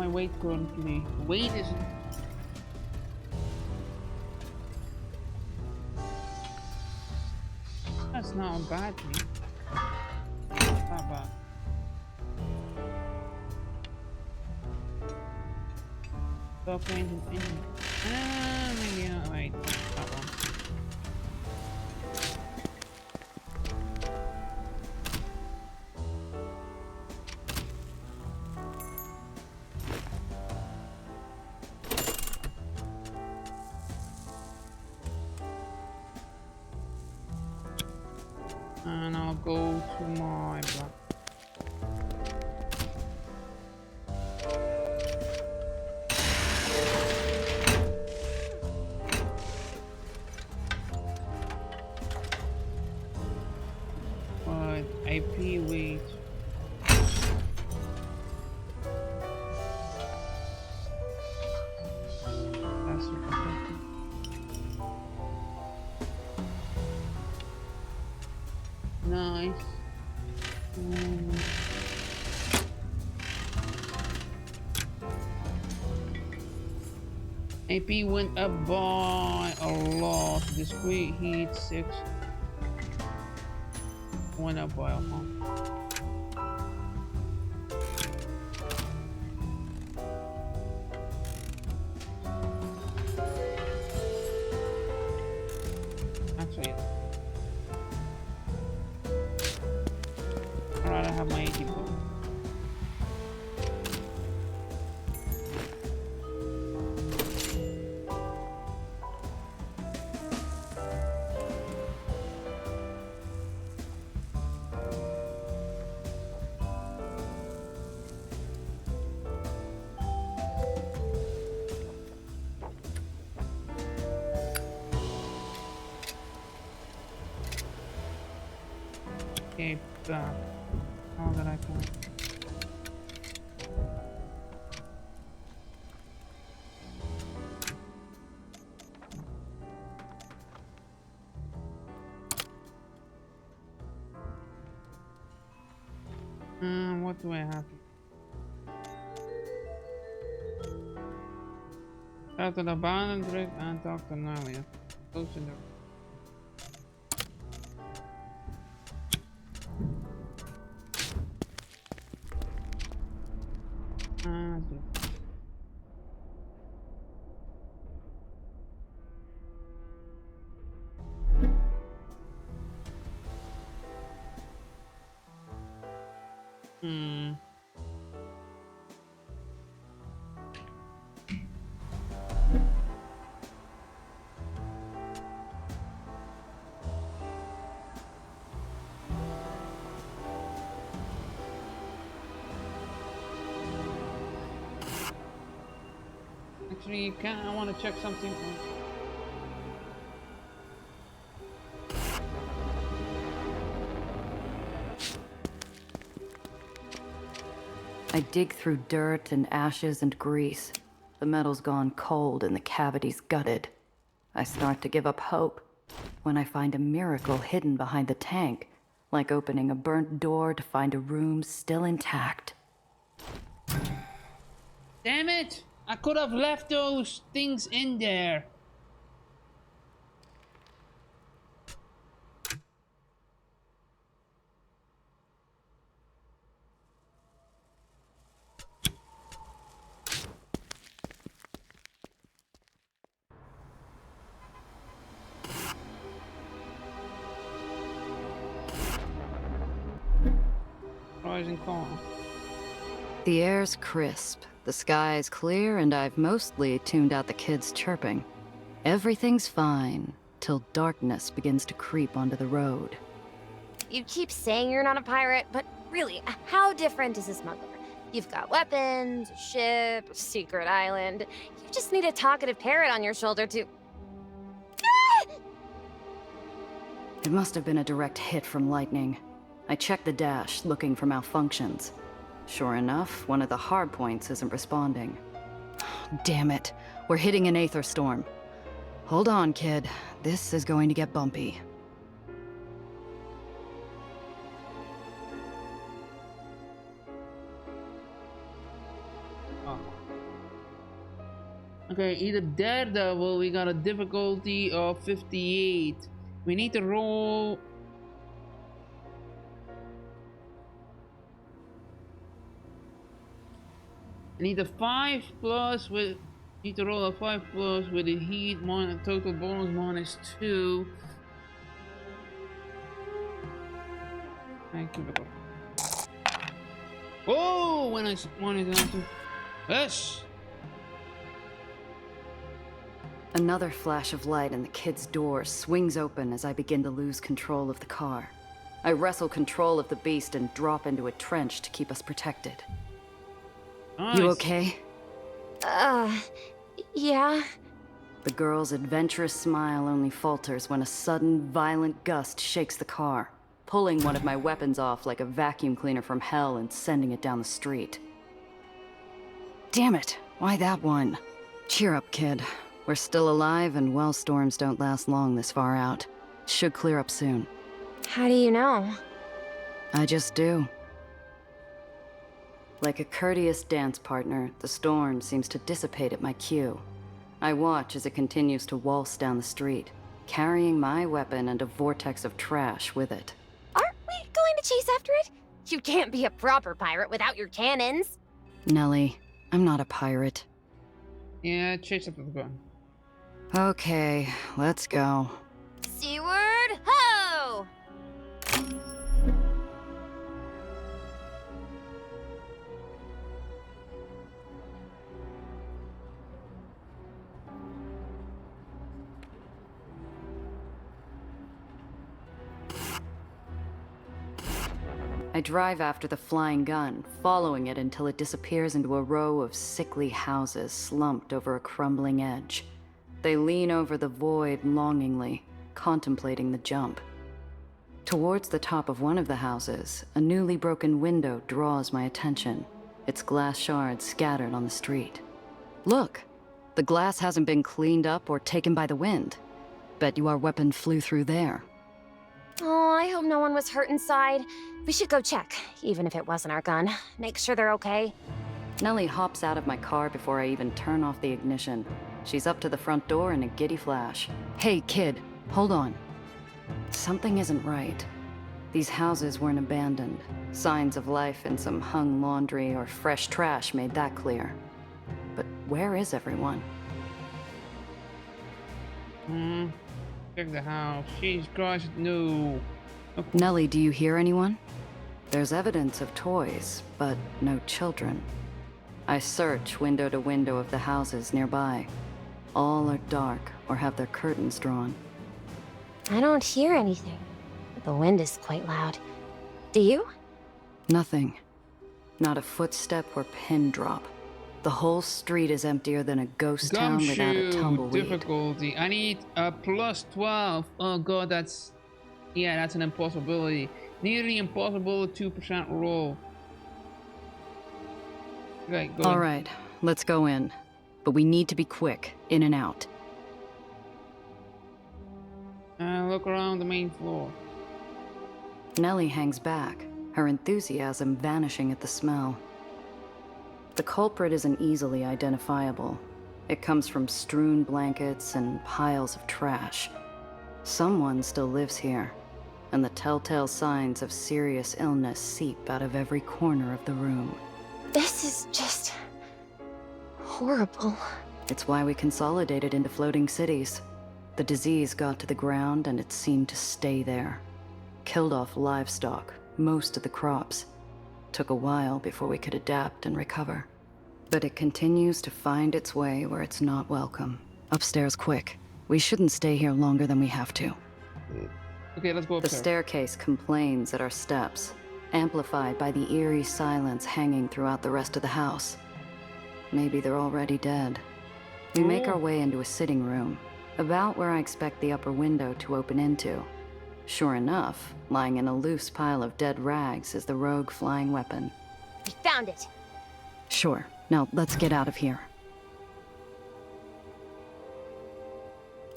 my weight currently? Weight is... That's not a bad thing. Not that bad. Stop engine. Maybe not. Wait, that one. And I'll go to my block. But IP weight. That's what nice. AP went up by a lot. Discrete heat 6 went up by a lot. Actually, I'd rather have my 80 book. Okay, back. All that I can. What do I have? Talk to the abandoned rig and talk to Nalia. Close in there. Actually, you can't. I want to check something. I dig through dirt and ashes and grease. The metal's gone cold and the cavity's gutted. I start to give up hope when I find a miracle hidden behind the tank, like opening a burnt door to find a room still intact. Damn it! I could have left those things in there. Rising calm. The air's crisp, the sky's clear, and I've mostly tuned out the kids chirping. Everything's fine, till darkness begins to creep onto the road. You keep saying you're not a pirate, but really, how different is a smuggler? You've got weapons, a ship, a secret island. You just need a talkative parrot on your shoulder to... It must have been a direct hit from lightning. I checked the dash, looking for malfunctions. Sure enough, one of the hard points isn't responding. Damn it. We're hitting an Aether storm. Hold on, kid. This is going to get bumpy. Oh. Okay, either Daredevil, we got a difficulty of 58. We need to roll. I need a 5 plus with. Need to roll a 5 plus with a heat, total bonus -2. Thank you. Oh, when I wanted to. Yes! Another flash of light and the kid's door swings open as I begin to lose control of the car. I wrestle control of the beast and drop into a trench to keep us protected. Nice. You okay? Yeah. The girl's adventurous smile only falters when a sudden, violent gust shakes the car, pulling one of my weapons off like a vacuum cleaner from hell and sending it down the street. Damn it, why that one? Cheer up, kid. We're still alive, and well, storms don't last long this far out. Should clear up soon. How do you know? I just do. Like a courteous dance partner, the storm seems to dissipate at my cue. I watch as it continues to waltz down the street, carrying my weapon and a vortex of trash with it. Aren't we going to chase after it? You can't be a proper pirate without your cannons. Nellie, I'm not a pirate. Yeah, chase after the gun. Okay, let's go. Seaward ho! I drive after the flying gun, following it until it disappears into a row of sickly houses slumped over a crumbling edge. They lean over the void longingly, contemplating the jump. Towards the top of one of the houses, a newly broken window draws my attention, its glass shards scattered on the street. Look! The glass hasn't been cleaned up or taken by the wind. Bet you our weapon flew through there. Oh, I hope no one was hurt inside. We should go check, even if it wasn't our gun. Make sure they're okay. Nellie hops out of my car before I even turn off the ignition. She's up to the front door in a giddy flash. Hey, kid, hold on. Something isn't right. These houses weren't abandoned. Signs of life in some hung laundry or fresh trash made that clear. But where is everyone? Check the house. Jesus Christ, no. Okay. Nellie, do you hear anyone? There's evidence of toys, but no children. I search window to window of the houses nearby. All are dark or have their curtains drawn. I don't hear anything. The wind is quite loud. Do you? Nothing. Not a footstep or pin drop. The whole street is emptier than a ghost town without a tumbleweed. Difficulty. I need a plus 12. Oh god, that's... Yeah, that's an impossibility. Nearly impossible 2% roll. Okay, go All right, let's go in. But we need to be quick, in and out. Look around the main floor. Nellie hangs back, her enthusiasm vanishing at the smell. The culprit isn't easily identifiable. It comes from strewn blankets and piles of trash. Someone still lives here, and the telltale signs of serious illness seep out of every corner of the room. This is just... horrible. It's why we consolidated into floating cities. The disease got to the ground and it seemed to stay there. Killed off livestock, most of the crops. Took a while before we could adapt and recover. But it continues to find its way where it's not welcome. Upstairs quick. We shouldn't stay here longer than we have to. Okay, let's go The upstairs. staircase complains at our steps, amplified by the eerie silence hanging throughout the rest of the house. Maybe they're already dead. We make our way into a sitting room, about where I expect the upper window to open into. Sure enough, lying in a loose pile of dead rags is the rogue flying weapon. We found it. Sure. Now, let's get out of here.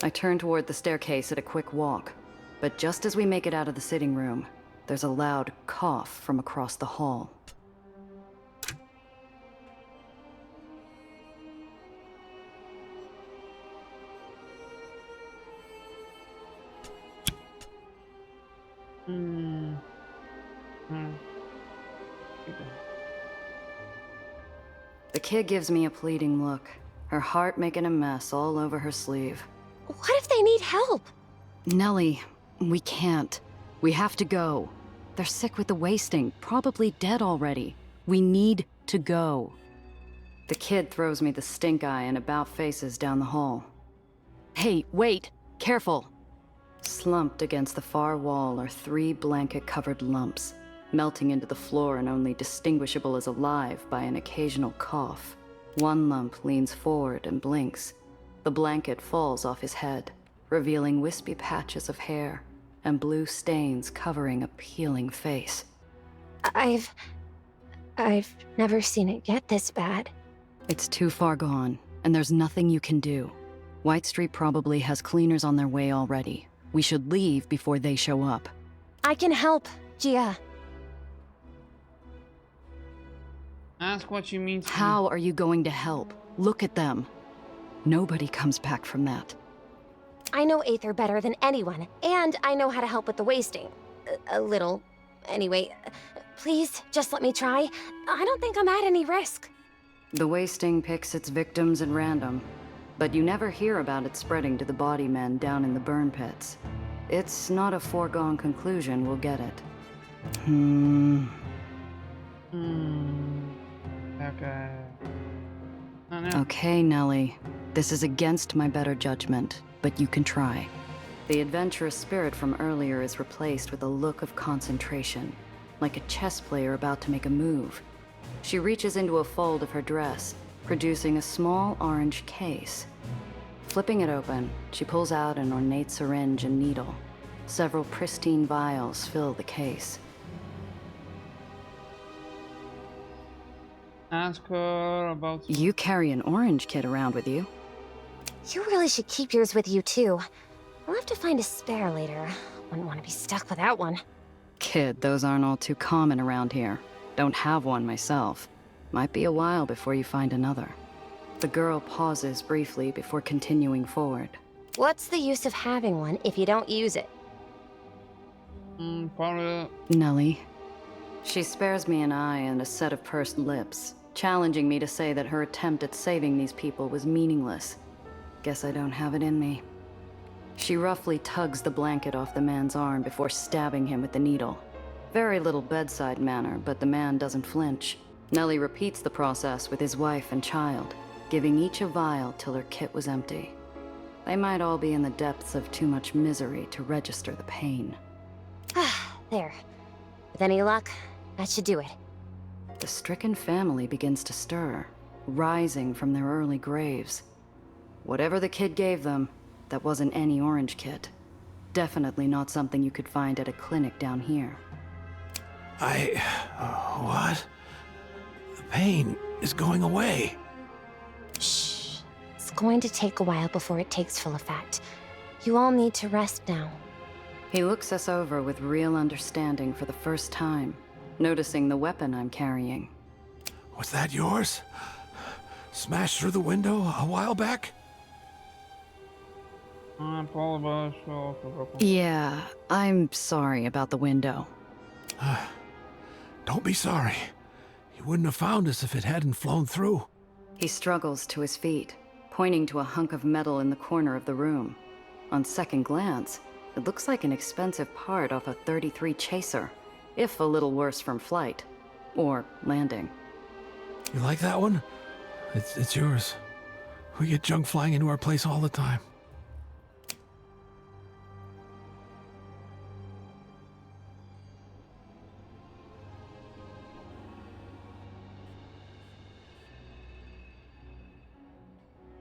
I turn toward the staircase at a quick walk, but just as we make it out of the sitting room, there's a loud cough from across the hall. kid gives me a pleading look, her heart making a mess all over her sleeve. What if they need help? Nellie, we can't. We have to go. They're sick with the wasting, probably dead already. We need to go. The kid throws me the stink eye and about faces down the hall. Hey, wait! Careful! Slumped against the far wall are 3 blanket-covered lumps, melting into the floor and only distinguishable as alive by an occasional cough. One lump leans forward and blinks. The blanket falls off his head, revealing wispy patches of hair and blue stains covering a peeling face. I've never seen it get this bad. It's too far gone, and there's nothing you can do. White Street probably has cleaners on their way already. We should leave before they show up. I can help, Gia. Ask what you mean to How are you going to help? Look at them. Nobody comes back from that. I know Aether better than anyone, and I know how to help with the wasting. A little. Anyway, please, just let me try. I don't think I'm at any risk. The wasting picks its victims at random, but you never hear about it spreading to the body men down in the burn pits. It's not a foregone conclusion we'll get it. Okay. Oh, no. Okay, Nellie. This is against my better judgment, but you can try. The adventurous spirit from earlier is replaced with a look of concentration, like a chess player about to make a move. She reaches into a fold of her dress, producing a small orange case. Flipping it open, she pulls out an ornate syringe and needle. Several pristine vials fill the case. Ask her about. You carry an orange kit around with you. You really should keep yours with you, too. I'll have to find a spare later. Wouldn't want to be stuck without one. Kid, those aren't all too common around here. Don't have one myself. Might be a while before you find another. The girl pauses briefly before continuing forward. What's the use of having one if you don't use it? Probably. Nellie. She spares me an eye and a set of pursed lips, challenging me to say that her attempt at saving these people was meaningless. Guess I don't have it in me. She roughly tugs the blanket off the man's arm before stabbing him with the needle. Very little bedside manner, but the man doesn't flinch. Nellie repeats the process with his wife and child, giving each a vial till her kit was empty. They might all be in the depths of too much misery to register the pain. There. With any luck, that should do it. The stricken family begins to stir, rising from their early graves. Whatever the kid gave them, that wasn't any orange kit. Definitely not something you could find at a clinic down here. What? The pain is going away. Shh. It's going to take a while before it takes full effect. You all need to rest now. He looks us over with real understanding for the first time, noticing the weapon I'm carrying. Was that yours? Smashed through the window a while back? Yeah, I'm sorry about the window. Don't be sorry. You wouldn't have found us if it hadn't flown through. He struggles to his feet, pointing to a hunk of metal in the corner of the room. On second glance, it looks like an expensive part off a 33 Chaser, if a little worse from flight. Or landing. You like that one? It's yours. We get junk flying into our place all the time.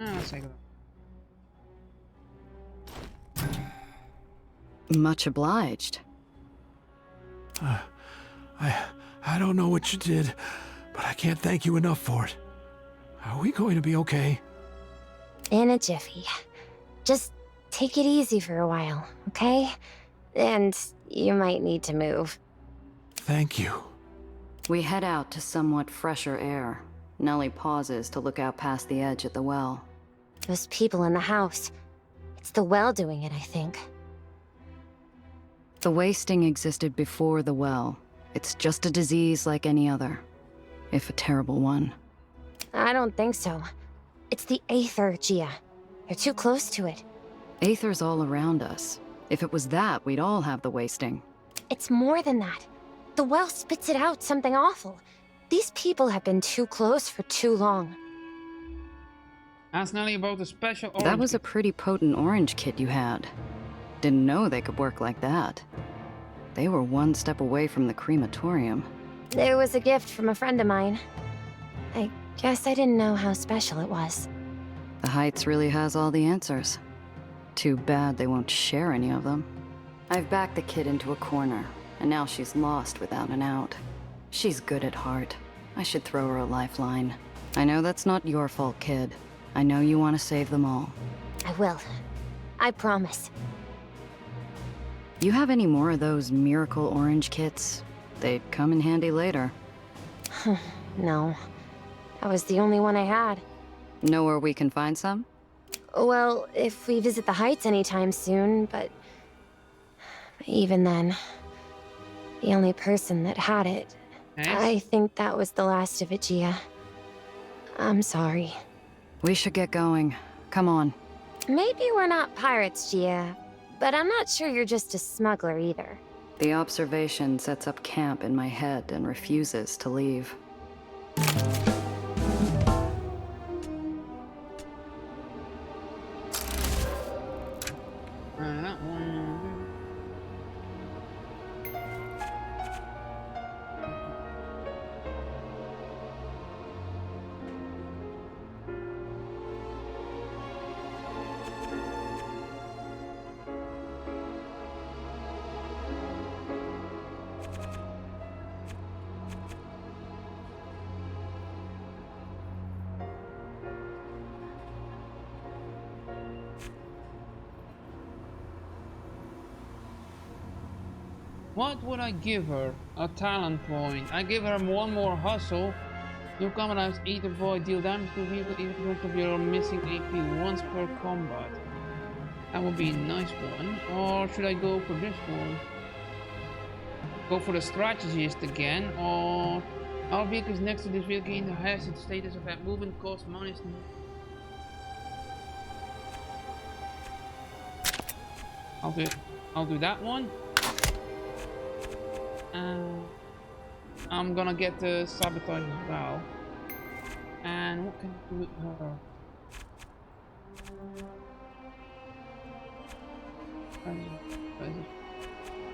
Let's take a look. Much obliged. I don't know what you did, but I can't thank you enough for it. Are we going to be okay? In a jiffy. Just take it easy for a while, okay? And you might need to move. Thank you. We head out to somewhat fresher air. Nellie pauses to look out past the edge at the well. Those people in the house. It's the well doing it, I think. The wasting existed before the well. It's just a disease like any other, if a terrible one. I don't think so. It's the Aether, Gia. You're too close to it. Aether's all around us. If it was that, we'd all have the wasting. It's more than that. The well spits it out something awful. These people have been too close for too long. Ask Nelly about the special orange. That was a pretty potent orange kit you had. Didn't know they could work like that. They were one step away from the crematorium. There was a gift from a friend of mine. I guess I didn't know how special it was. The Heights really has all the answers. Too bad they won't share any of them. I've backed the kid into a corner, and now she's lost without an out. She's good at heart. I should throw her a lifeline. I know that's not your fault, kid. I know you want to save them all. I will. I promise. You have any more of those miracle orange kits? They'd come in handy later. No. That was the only one I had. Know where we can find some? Well, if we visit the Heights anytime soon, but... even then... the only person that had it... Nice. I think that was the last of it, Gia. I'm sorry. We should get going. Come on. Maybe we're not pirates, Gia, but I'm not sure you're just a smuggler either. The observation sets up camp in my head and refuses to leave. That one. What would I give her? A talent point. I give her one more hustle. New combat Aether Void. Deal damage to vehicle even of your missing AP once per combat. That would be a nice one. Or should I go for this one? Go for the strategist again. Or our vehicles next to this vehicle in the highest status of that movement cost minus. I'll do that one. I'm gonna get the sabotage as well. And what can I do with her?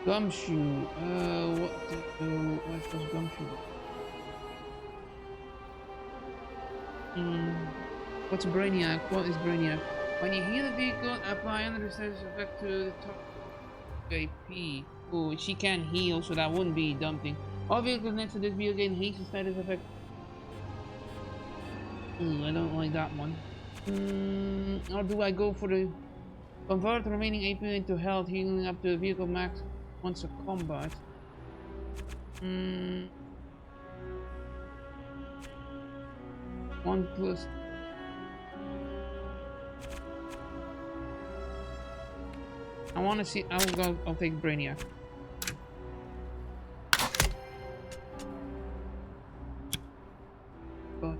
Gumshoe. What to do? What does Gumshoe do? What's Brainiac? What is Brainiac? When you heal the vehicle, apply under the status effect to the top AP. Oh, she can heal, so that wouldn't be dumping. All vehicles next to this vehicle gain haste status effect. I don't like that one. Or do I go for the convert the remaining AP into health, healing up to the vehicle max once a combat? 1 plus. I want to see. I'll take Brainiac. But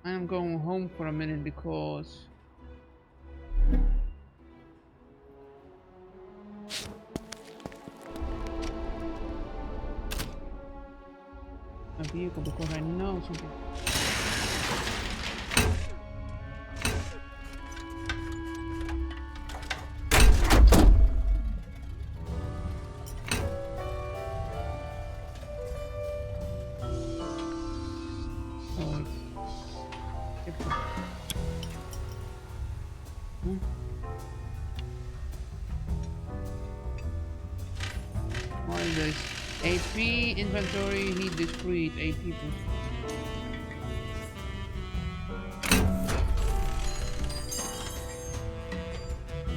I am going home for a minute because a vehicle, because I know something. What is this? AP inventory, heat discrete, AP plus.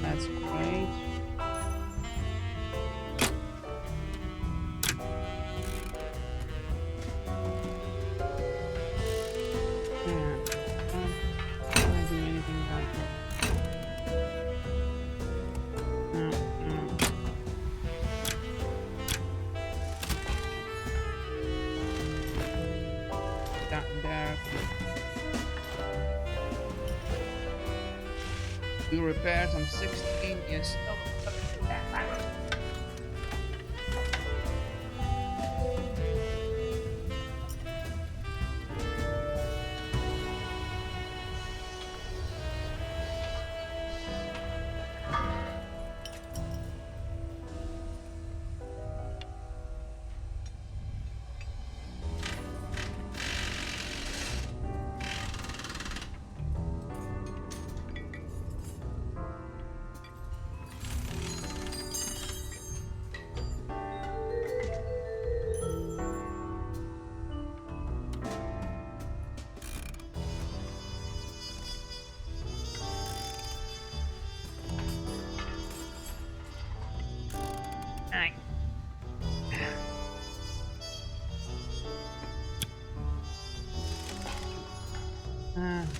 That's great. Yeah. Do repairs. I'm 16. Yes.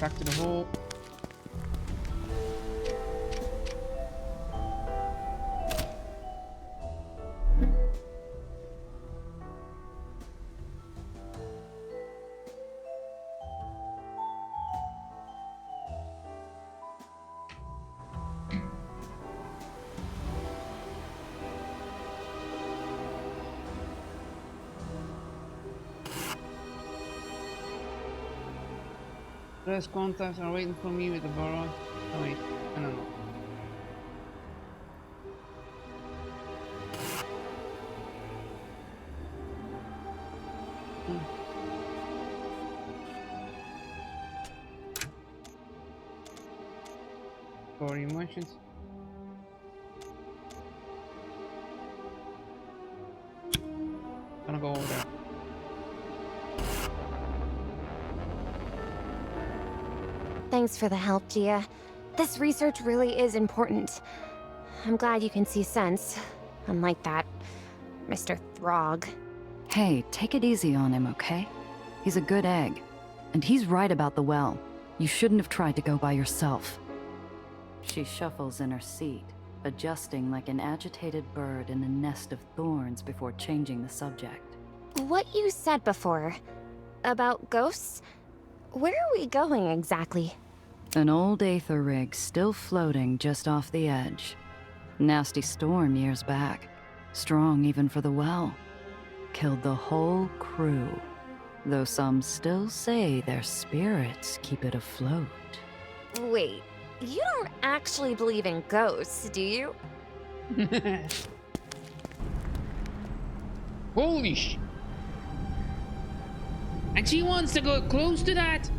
Back to the hole. Press contacts are waiting for me with the barrage. Oh wait, I don't know. For emotions. Gonna go over there. Thanks for the help, Gia. This research really is important. I'm glad you can see sense. Unlike that, Mr. Throg. Hey, take it easy on him, okay? He's a good egg. And he's right about the well. You shouldn't have tried to go by yourself. She shuffles in her seat, adjusting like an agitated bird in a nest of thorns before changing the subject. What you said before about ghosts? Where are we going exactly? An old Aether rig still floating just off the edge. Nasty storm years back. Strong even for the well. Killed the whole crew. Though some still say their spirits keep it afloat. Wait, you don't actually believe in ghosts, do you? Holy sh! And she wants to go close to that?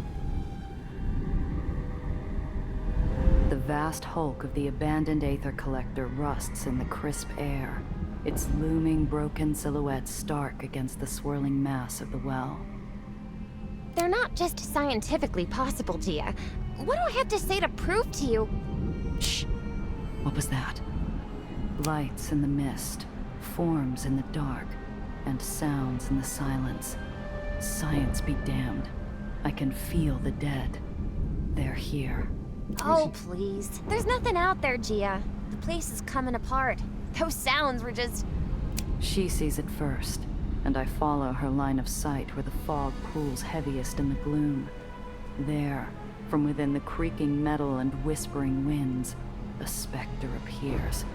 The vast hulk of the abandoned Aether collector rusts in the crisp air, its looming broken silhouette stark against the swirling mass of the well. They're not just scientifically possible, Gia. What do I have to say to prove to you? Shh! What was that? Lights in the mist, forms in the dark, and sounds in the silence. Science be damned. I can feel the dead. They're here. Oh, please. There's nothing out there, Gia. The place is coming apart. Those sounds were just... She sees it first, and I follow her line of sight where the fog pools heaviest in the gloom. There, from within the creaking metal and whispering winds, a specter appears.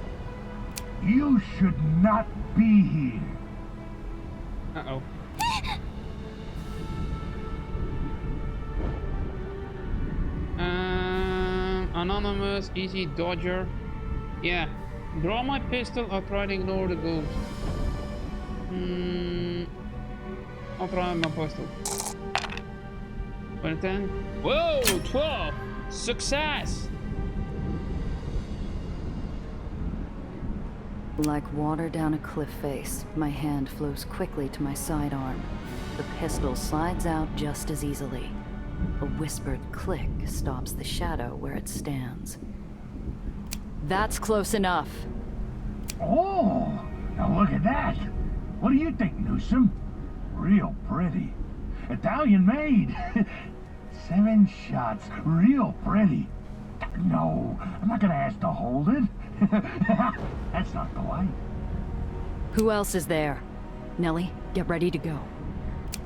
You should not be here. Uh-oh. Anonymous, easy dodger. Yeah. Draw my pistol or try to ignore the ghost. I'll try my pistol. 10. Whoa! 12! Success! Like water down a cliff face, my hand flows quickly to my sidearm. The pistol slides out just as easily. A whispered click stops the shadow where it stands. That's close enough. Oh, now look at that. What do you think, Newsom? Real pretty. Italian made. 7 shots. Real pretty. No, I'm not gonna ask to hold it. That's not polite. Who else is there? Nellie, get ready to go.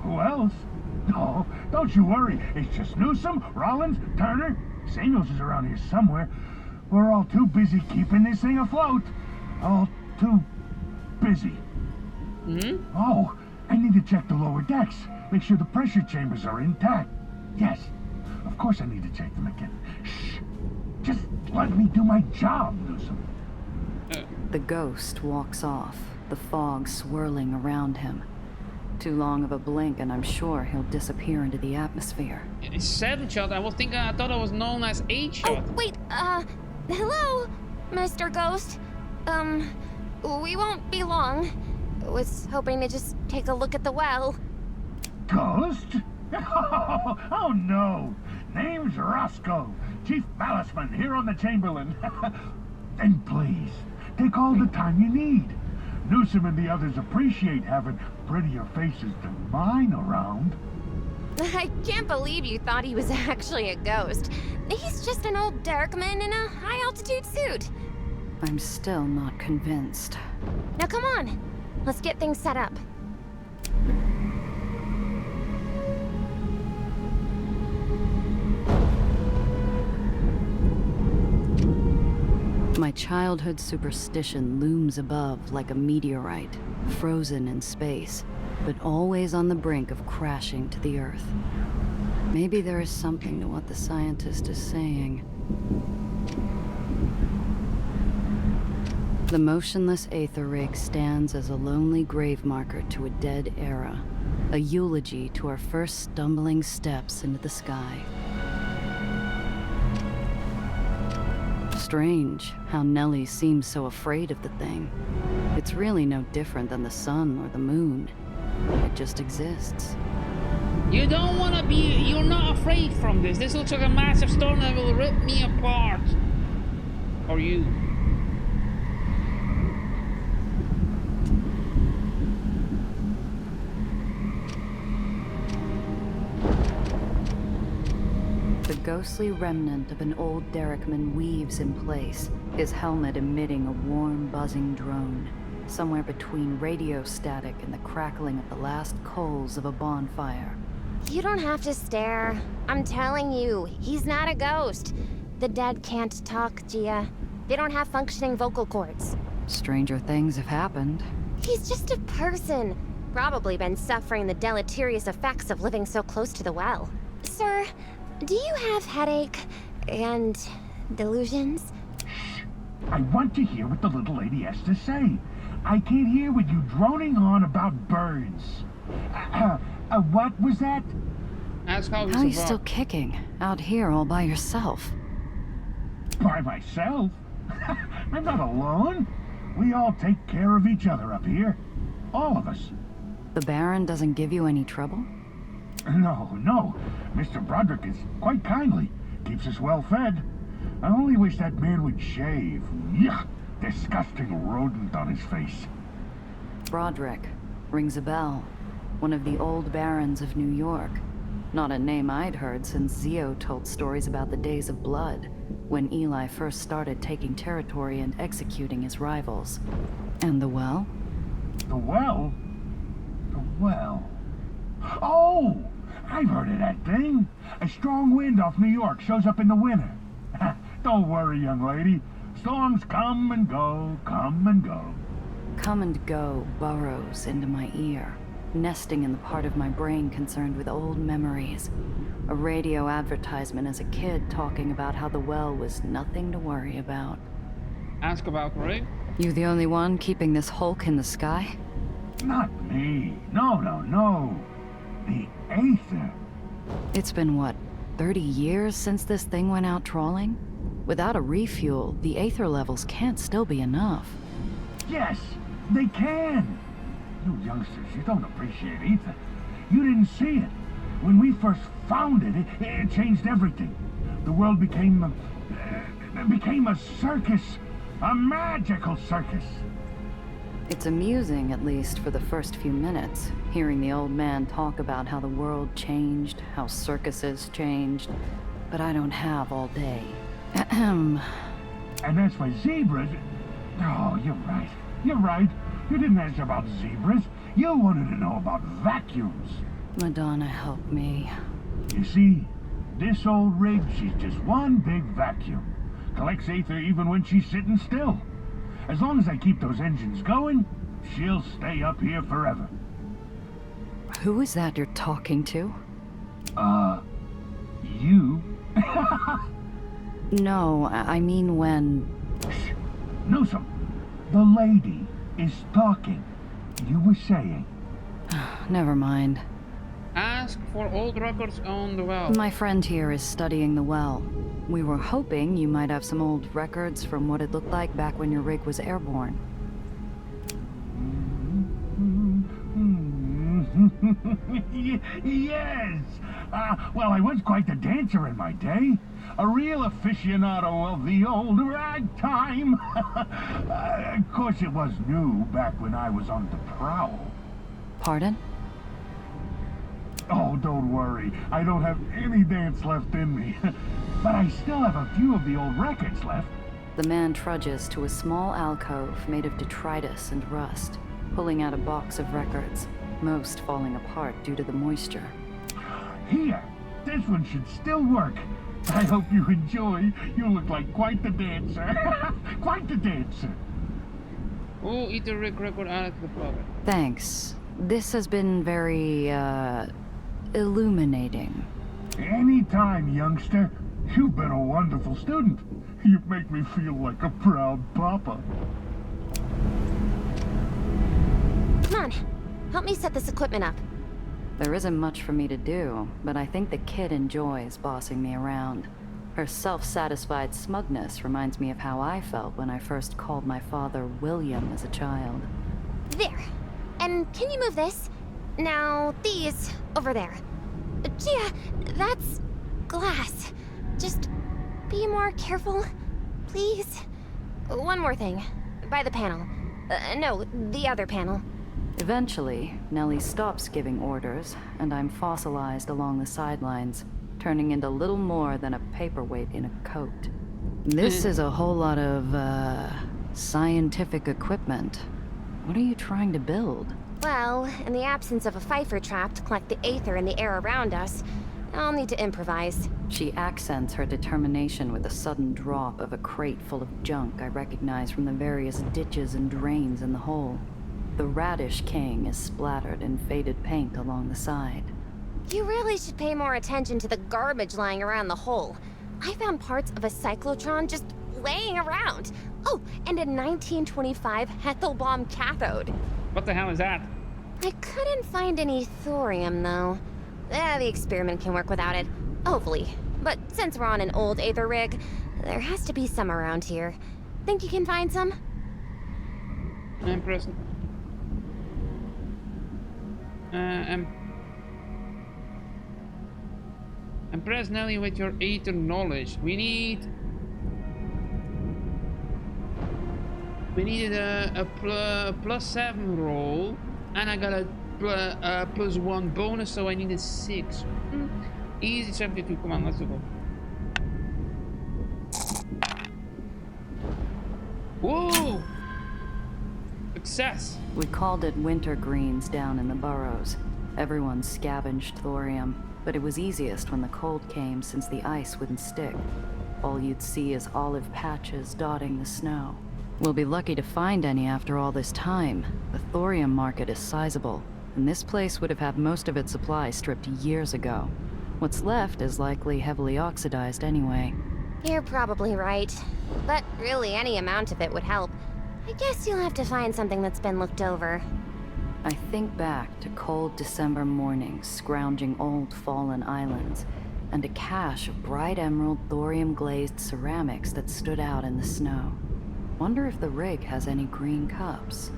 Who else? No, don't you worry. It's just Newsom, Rollins, Turner. Samuels is around here somewhere. We're all too busy keeping this thing afloat. All too busy. Oh, I need to check the lower decks. Make sure the pressure chambers are intact. Yes, of course I need to check them again. Shh. Just let me do my job, Newsom. The ghost walks off, the fog swirling around him. Too long of a blink and I'm sure he'll disappear into the atmosphere. It's 7-shot. I thought it was known as 8-shot. Oh, wait, hello, Mr. Ghost. We won't be long. Was hoping to just take a look at the well. Ghost? Oh no! Name's Roscoe, Chief Ballasman here on the Chamberlain. And please, take all the time you need. Newsom and the others appreciate having prettier faces than mine around. I can't believe you thought he was actually a ghost. He's just an old Derrickman in a high-altitude suit. I'm still not convinced. Now come on, let's get things set up. My childhood superstition looms above like a meteorite, frozen in space, but always on the brink of crashing to the Earth. Maybe there is something to what the scientist is saying. The motionless Aether rig stands as a lonely grave marker to a dead era, a eulogy to our first stumbling steps into the sky. Strange how Nellie seems so afraid of the thing. It's really no different than the sun or the moon. It just exists. You don't want to be... You're not afraid from this. This looks like a massive storm that will rip me apart. Or you. The ghostly remnant of an old Derrickman weaves in place, his helmet emitting a warm, buzzing drone, somewhere between radio static and the crackling of the last coals of a bonfire. You don't have to stare. I'm telling you, he's not a ghost. The dead can't talk, Gia. They don't have functioning vocal cords. Stranger things have happened. He's just a person. Probably been suffering the deleterious effects of living so close to the well. Sir, do you have headache and delusions? I want to hear what the little lady has to say. I can't hear with you droning on about birds. What was that? Ask how How are you still kicking, out here all by yourself? By myself? I'm not alone. We all take care of each other up here. All of us. The Baron doesn't give you any trouble? No. Mr. Broderick is quite kindly. Keeps us well fed. I only wish that man would shave. Yuck! Disgusting rodent on his face. Broderick. Rings a bell. One of the old barons of New York. Not a name I'd heard since Zio told stories about the Days of Blood, when Eli first started taking territory and executing his rivals. And the well? The well? The well? Oh! I've heard of that thing. A strong wind off New York shows up in the winter. Don't worry, young lady. Storms come and go, come and go. Come and go burrows into my ear, nesting in the part of my brain concerned with old memories. A radio advertisement as a kid talking about how the well was nothing to worry about. Ask about Ray. You the only one keeping this hulk in the sky? Not me. No. The Aether. It's been, what, 30 years since this thing went out trawling? Without a refuel, the Aether levels can't still be enough. Yes, they can. You youngsters, you don't appreciate Aether. You didn't see it. When we first found it, it changed everything. The world became a circus. A magical circus. It's amusing, at least for the first few minutes, hearing the old man talk about how the world changed, how circuses changed. But I don't have all day. Ahem. And as for zebras... Oh, you're right. You didn't ask about zebras. You wanted to know about vacuums. Madonna help me. You see, this old rig, she's just one big vacuum. Collects Aether even when she's sitting still. As long as I keep those engines going, she'll stay up here forever. Who is that you're talking to? You? No, I mean when... Shh. Newsome, the lady is talking. You were saying. Never mind. Ask for old records on the well. My friend here is studying the well. We were hoping you might have some old records from what it looked like back when your rig was airborne. Yes! Well, I was quite the dancer in my day. A real aficionado of the old ragtime. Of course, it was new back when I was on the prowl. Pardon? Oh, don't worry. I don't have any dance left in me. But I still have a few of the old records left. The man trudges to a small alcove made of detritus and rust, pulling out a box of records, most falling apart due to the moisture. Here, this one should still work. I hope you enjoy. You look like quite the dancer. Quite the dancer. Oh, Aether rig record added to the pocket. Thanks. This has been very, illuminating. Anytime, youngster. You've been a wonderful student. You make me feel like a proud papa. Come on, help me set this equipment up. There isn't much for me to do, but I think the kid enjoys bossing me around. Her self-satisfied smugness reminds me of how I felt when I first called my father William as a child. There. And can you move this? Now, these over there. Gia, that's glass. Just be more careful, please. One more thing. By the panel. No, the other panel. Eventually, Nellie stops giving orders, and I'm fossilized along the sidelines, turning into little more than a paperweight in a coat. This is a whole lot of, scientific equipment. What are you trying to build? Well, in the absence of a Pfeiffer trap to collect the Aether in the air around us, I'll need to improvise. She accents her determination with a sudden drop of a crate full of junk I recognize from the various ditches and drains in the hole. The Radish King is splattered in faded paint along the side. You really should pay more attention to the garbage lying around the hole. I found parts of a cyclotron just laying around. Oh, and a 1925 Hethelbaum cathode. What the hell is that? I couldn't find any thorium, though. The experiment can work without it. Hopefully. But since we're on an old Aether rig, there has to be some around here. Think you can find some? Empress. Impress Nelly with your Aether knowledge. We needed a +7 roll, and I got a +1 bonus, so I needed 6. Easy 72. Come on, let's go. Whoa! Success. We called it winter greens down in the burrows. Everyone scavenged thorium, but it was easiest when the cold came since the ice wouldn't stick. All you'd see is olive patches dotting the snow. We'll be lucky to find any after all this time. The thorium market is sizable, and this place would have had most of its supply stripped years ago. What's left is likely heavily oxidized anyway. You're probably right. But really, any amount of it would help. I guess you'll have to find something that's been looked over. I think back to cold December mornings scrounging old fallen islands, and a cache of bright emerald thorium-glazed ceramics that stood out in the snow. Wonder if the rig has any green cups.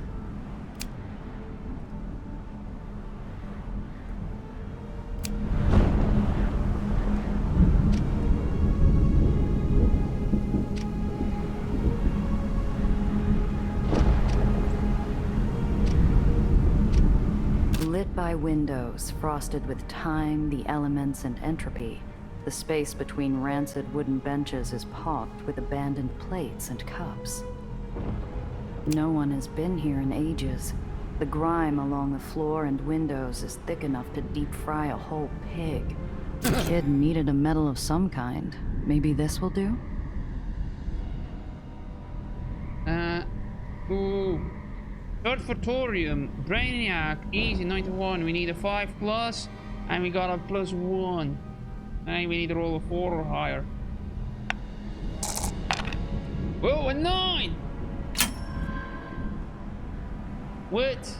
Lit by windows, frosted with time, the elements, and entropy, the space between rancid wooden benches is pocked with abandoned plates and cups. No one has been here in ages. The grime along the floor and windows is thick enough to deep fry a whole pig. The kid needed a metal of some kind. Maybe this will do? Ooh. Third for thorium. Brainiac. Easy 91. We need a 5+. And we got a +1. And we need to roll a 4 or higher. Whoa, a 9! With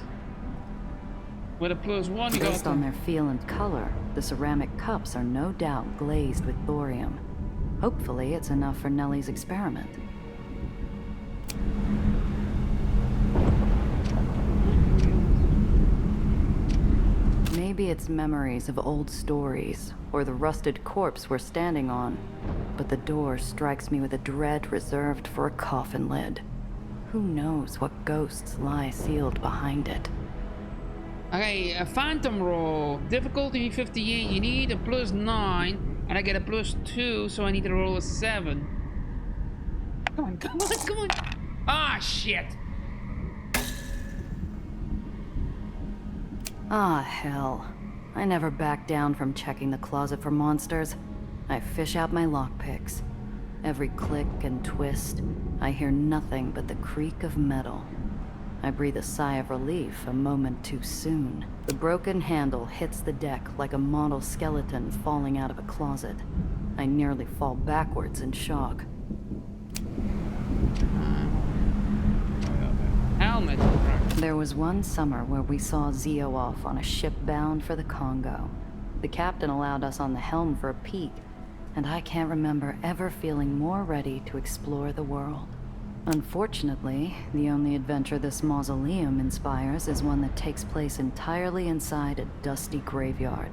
a +1, you Based got on their feel and color, the ceramic cups are no doubt glazed with thorium. Hopefully, it's enough for Nellie's experiment. Maybe it's memories of old stories, or the rusted corpse we're standing on. But the door strikes me with a dread reserved for a coffin lid. Who knows what ghosts lie sealed behind it? Okay, a phantom roll. Difficulty 58. You need a +9, and I get a +2, so I need to roll a 7. Come on, come on, come on. Ah, shit. Ah, hell. I never back down from checking the closet for monsters. I fish out my lockpicks. Every click and twist, I hear nothing but the creak of metal. I breathe a sigh of relief a moment too soon. The broken handle hits the deck like a model skeleton falling out of a closet. I nearly fall backwards in shock. Helmet. There was one summer where we saw Zio off on a ship bound for the Congo. The captain allowed us on the helm for a peek, and I can't remember ever feeling more ready to explore the world. Unfortunately, the only adventure this mausoleum inspires is one that takes place entirely inside a dusty graveyard.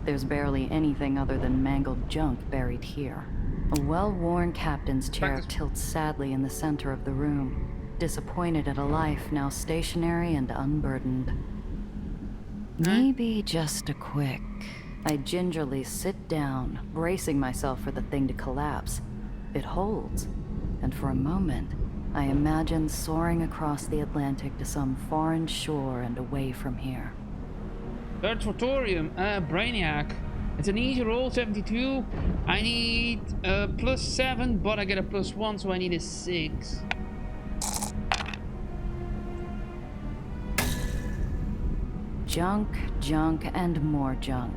There's barely anything other than mangled junk buried here. A well-worn captain's chair tilts sadly in the center of the room, disappointed at a life now stationary and unburdened. Maybe just a quick... I gingerly sit down, bracing myself for the thing to collapse. It holds, and for a moment, I imagine soaring across the Atlantic to some foreign shore and away from here. Third for thorium. Brainiac. It's an easy roll, 72. I need a +7, but I get a +1, so I need a 6. Junk, junk, and more junk.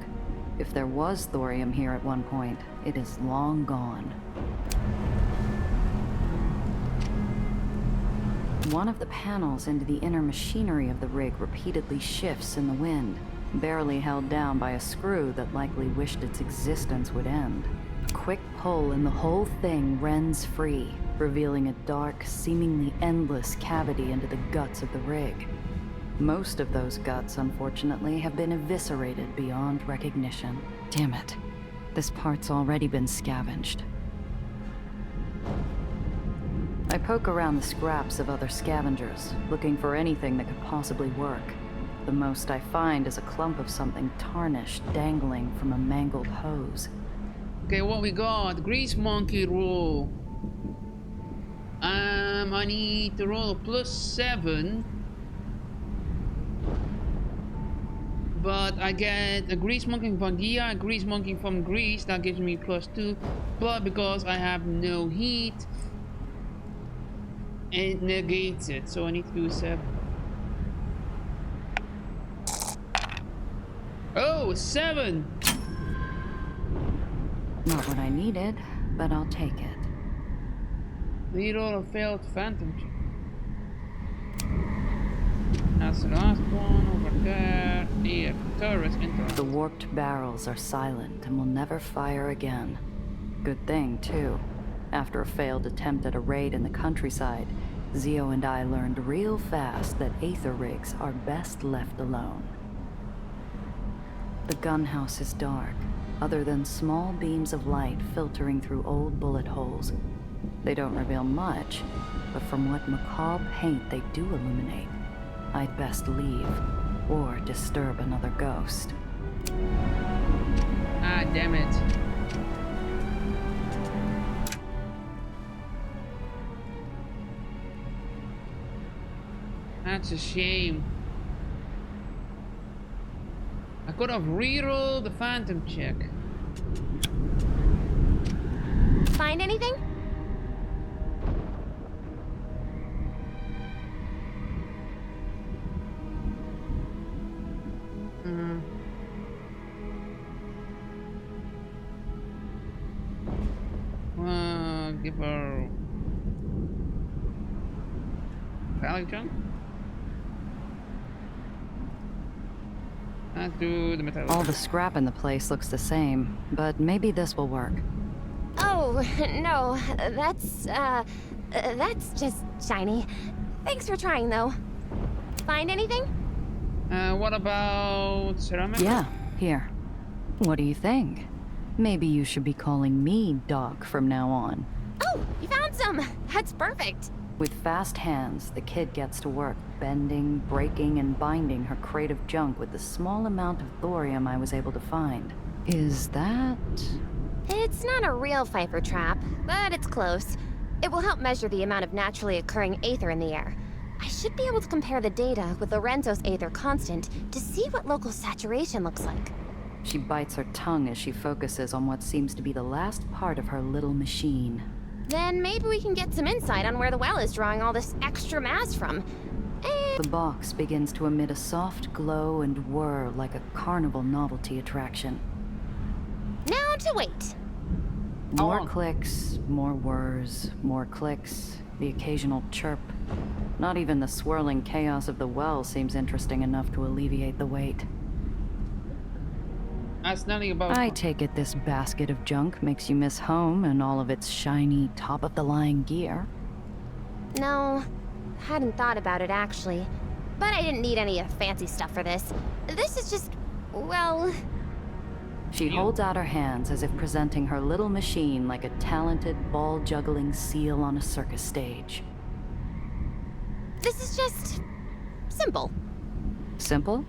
If there was thorium here at one point, it is long gone. One of the panels into the inner machinery of the rig repeatedly shifts in the wind, barely held down by a screw that likely wished its existence would end. A quick pull and the whole thing rends free, revealing a dark, seemingly endless cavity into the guts of the rig. Most of those guts, unfortunately, have been eviscerated beyond recognition. Damn it. This part's already been scavenged. I poke around the scraps of other scavengers, looking for anything that could possibly work. The most I find is a clump of something tarnished dangling from a mangled hose. Okay, what we got? Grease monkey roll. I need to roll a +7. But I get a grease monkey from Gia, a grease monkey from Greece, that gives me +2. But because I have no heat, it negates it, so I need to do a 7. Oh, 7! Not what I needed, but I'll take it. Reroll a failed phantom check. That's the last one over there. The turret interrupt. The warped barrels are silent and will never fire again. Good thing, too. After a failed attempt at a raid in the countryside, Zio and I learned real fast that Aether rigs are best left alone. The gunhouse is dark, other than small beams of light filtering through old bullet holes. They don't reveal much, but from what macabre paint they do illuminate, I'd best leave, or disturb another ghost. Ah, damn it. That's a shame. I could have rerolled the phantom check. Find anything? give her metallic junk. Let's do the metallic. All the scrap in the place looks the same, but maybe this will work. Oh, no, that's just shiny. Thanks for trying, though. Find anything? What about ceramic? Yeah, here. What do you think? Maybe you should be calling me Doc from now on. Oh, you found some! That's perfect! With fast hands, the kid gets to work bending, breaking, and binding her crate of junk with the small amount of thorium I was able to find. Is that... It's not a real Pfeiffer trap, but it's close. It will help measure the amount of naturally occurring Aether in the air. I should be able to compare the data with Lorenzo's Aether constant to see what local saturation looks like. She bites her tongue as she focuses on what seems to be the last part of her little machine. Then maybe we can get some insight on where the well is drawing all this extra mass from. And... The box begins to emit a soft glow and whir like a carnival novelty attraction. now to wait. More clicks, more whirs, more clicks, the occasional chirp. Not even the swirling chaos of the well seems interesting enough to alleviate the weight. Ask Nelly about... I take it this basket of junk makes you miss home and all of its shiny, top-of-the-line gear. No, hadn't thought about it actually. But I didn't need any of the fancy stuff for this. This is just, well... She holds out her hands as if presenting her little machine like a talented, ball-juggling seal on a circus stage. This is just... simple. Simple?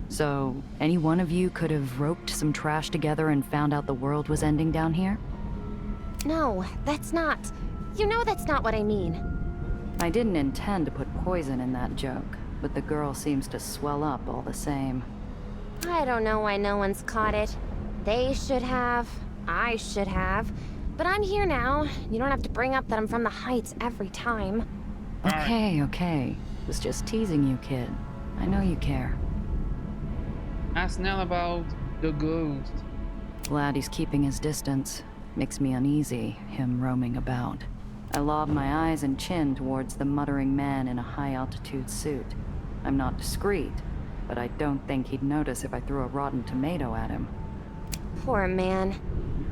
So, any one of you could have roped some trash together and found out the world was ending down here? No, that's not. You know that's not what I mean. I didn't intend to put poison in that joke, but the girl seems to swell up all the same. I don't know why no one's caught it. They should have. I should have. But I'm here now. You don't have to bring up that I'm from the Heights every time. Okay. Was just teasing you, kid. I know you care. Ask Nell about the ghost. Glad he's keeping his distance. Makes me uneasy, him roaming about. I lob my eyes and chin towards the muttering man in a high-altitude suit. I'm not discreet, but I don't think he'd notice if I threw a rotten tomato at him. Poor man.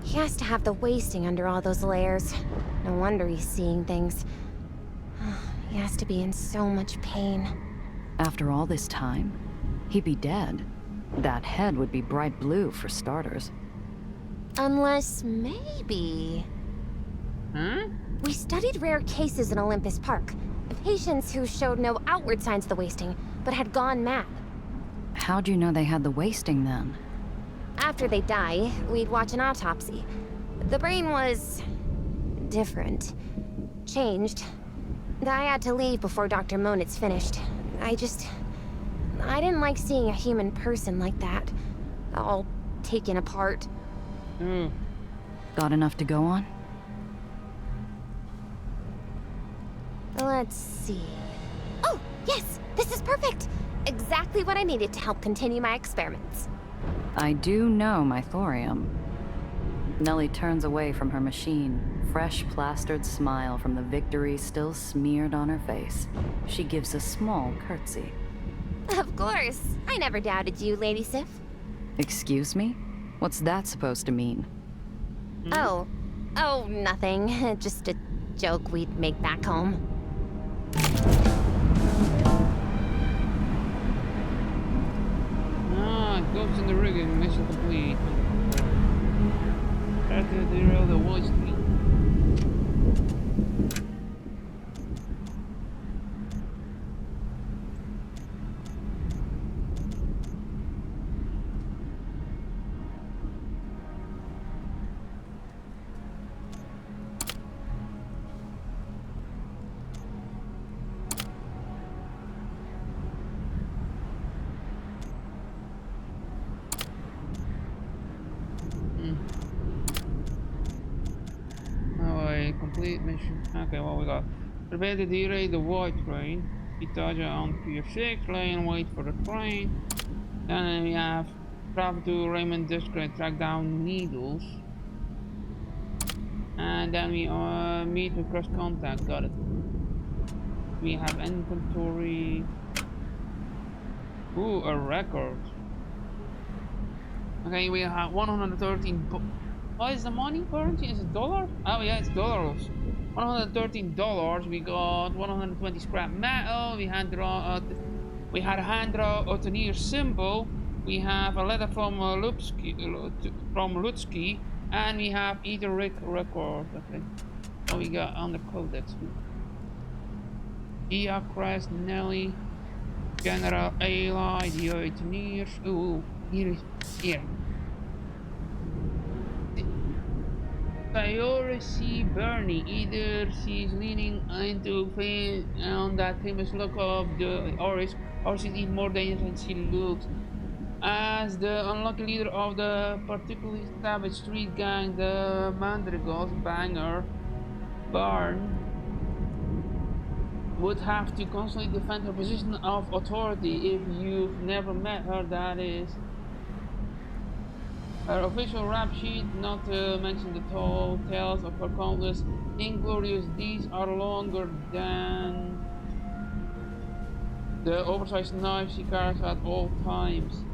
He has to have the wasting under all those layers. No wonder he's seeing things. He has to be in so much pain. After all this time, he'd be dead. That head would be bright blue, for starters. Unless maybe... Huh? We studied rare cases in Olympus Park. Patients who showed no outward signs of the wasting, but had gone mad. How'd you know they had the wasting, then? After they die, we'd watch an autopsy. The brain was... different. Changed. I had to leave before Dr. Monitz finished. I didn't like seeing a human person like that. All taken apart. Got enough to go on? Let's see... Oh, yes! This is perfect! Exactly what I needed to help continue my experiments. I do know my thorium. Nellie turns away from her machine, fresh plastered smile from the victory still smeared on her face. She gives a small curtsy. Of course! I never doubted you, Lady Sif. Excuse me? What's that supposed to mean? Oh, nothing. Just a joke we'd make back home. Ghost in the rigging, mission complete. Try to derail the Wall Street. Complete mission. Okay, what we got? Prepare to derail the white train. Itaja on Pier 6, lay and wait for the train. Then we have travel to Raymond District, track down needles. And then we meet with cross contact. Got it. We have inventory. Ooh, a record. Okay, we have 113. What is the money currency? Is it dollar? Oh yeah, it's dollars. $113. We got 120 scrap metal. We had a hand draw Otonier symbol. We have a letter from Lutsky, and we have Aether record. Okay, what we got on the codex? Crest, Nelly, General Eli, the Otoniers. Ooh, here. Priority Bernie, either she's leaning into fame on that famous look of the Oris, or she's even more dangerous than she looks. As the unlucky leader of the particularly savage street gang, the Mandrigals, Banger, Barn would have to constantly defend her position of authority. If you've never met her, that is. Her official rap sheet, not to mention the tall tales of her countless inglorious deeds, are longer than the oversized knife she carries at all times.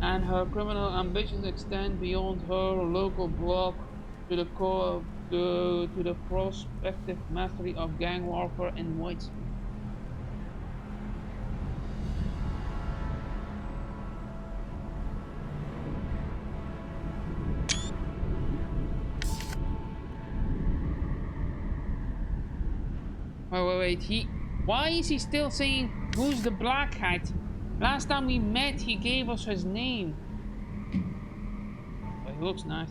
And her criminal ambitions extend beyond her local block to the prospective mastery of gang warfare in Whitespeed. Wait. Why is he still saying who's the black hat? Last time we met, he gave us his name. But he looks nice.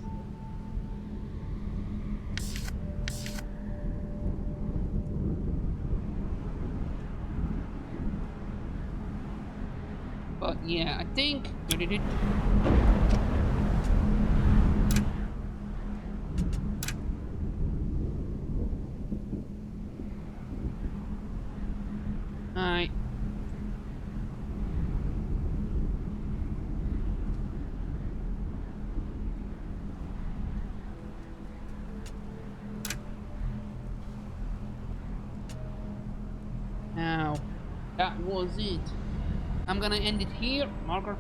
But yeah, I think. Alright. Now, that was it. I'm gonna end it here. Marker.